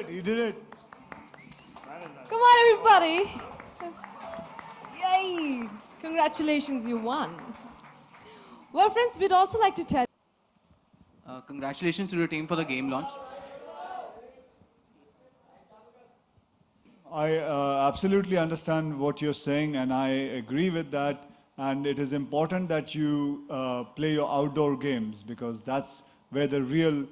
He did it. Come on, everybody. Yay! Congratulations, you won. Well, friends, we'd also like to tell. Congratulations to your team for the game launch. I absolutely understand what you're saying, and I agree with that. And it is important that you play your outdoor games because that's where the real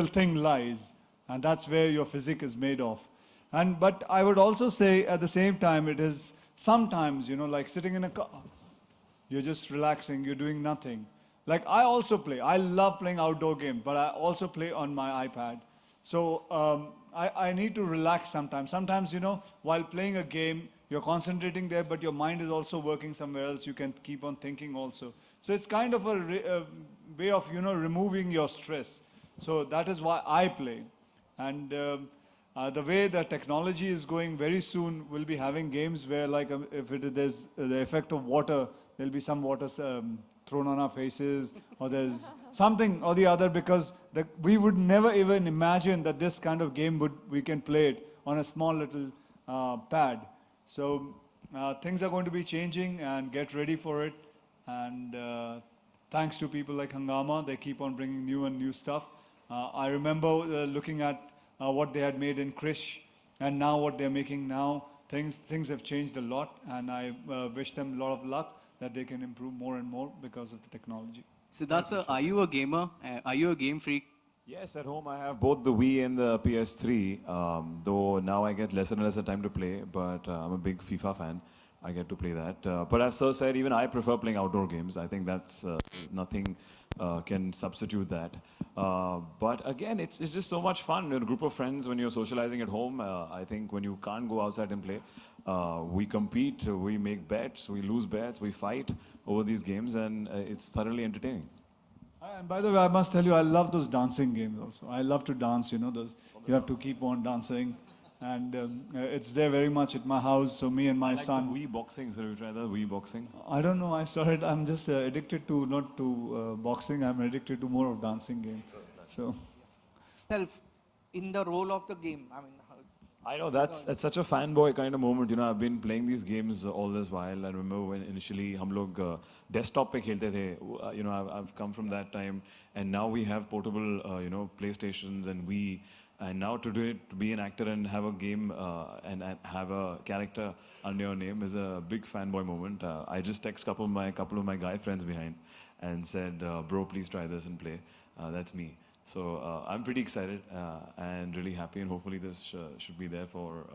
thing lies, and that's where your physique is made of. But I would also say at the same time, it is sometimes, like sitting in a car, you're just relaxing, you're doing nothing. Like I also play, I love playing outdoor games, but I also play on my iPad. So I need to relax sometimes. Sometimes, while playing a game, you're concentrating there, but your mind is also working somewhere else. You can keep on thinking also. So it's kind of a way of, removing your stress. So that is why I play. And the way the technology is going, very soon we'll be having games where, like, if there's the effect of water, there'll be some water thrown on our faces, or there's something or the other, because we would never even imagine that this kind of game we can play it on a small little pad. So things are going to be changing, and get ready for it. And thanks to people like Hungama, they keep on bringing new stuff. I remember looking at what they had made in Krish, and now what they're making now. Things have changed a lot, and I wish them a lot of luck that they can improve more and more because of the technology. Siddharth, are you a gamer? Are you a game freak? Yes, at home I have both the Wii and the PS3, though now I get less and less time to play, but I'm a big FIFA fan. I get to play that. But as Sir said, even I prefer playing outdoor games. I think that's nothing can substitute that. But again, it's just so much fun. A group of friends, when you're socializing at home, I think when you can't go outside and play, we compete, we make bets, we lose bets, we fight over these games, and it's thoroughly entertaining. And by the way, I must tell you, I love those dancing games also. I love to dance, those. You have to keep on dancing. And it's there very much at my house, so me and my son. The Wii boxing, so you try the Wii boxing? I don't know, I started, I'm just addicted to, not to boxing, I'm addicted to more of dancing game. So. Self in the role of the game. I know, that's such a fanboy kind of moment. I've been playing these games all this while. I remember when initially hum log desktop pe khelte the. I've come from that time, and now we have portable, PlayStations and Wii. And now to do it, to be an actor and have a game and have a character under your name is a big fanboy moment. I just text couple of my guy friends behind and said, "Bro, please try this and play." That's me. So I'm pretty excited and really happy, and hopefully this should be there for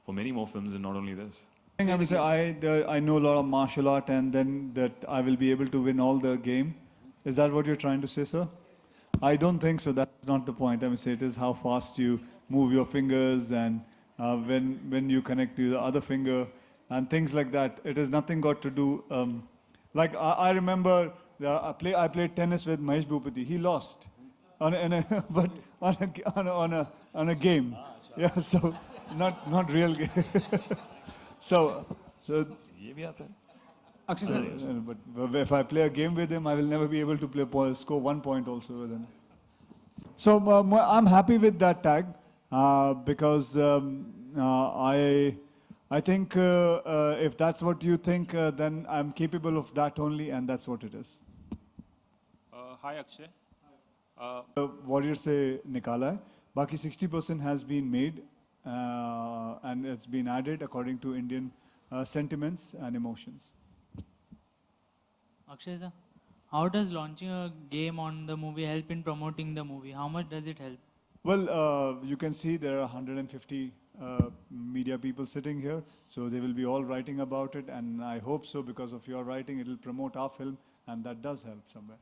many more films, and not only this. I know a lot of martial art, and then that I will be able to win all the game. Is that what you're trying to say, sir? I don't think so. That's not the point. I mean, say it is how fast you move your fingers, and when you connect to the other finger and things like that. It has nothing got to do. Like I remember, I played tennis with Mahesh Bhupati. He lost, but on a game. Yeah, so not real game. so. But if I play a game with him, I will never be able to score 1 point also with him. So I'm happy with that tag because I think if that's what you think, then I'm capable of that only, and that's what it is. Hi Akshay. Warrior say nikala hai. Baki 60% has been made and it's been added according to Indian sentiments and emotions. Akshay sir, how does launching a game on the movie help in promoting the movie? How much does it help? Well, you can see there are 150 media people sitting here, so they will be all writing about it, and I hope so because of your writing, it will promote our film, and that does help somewhere.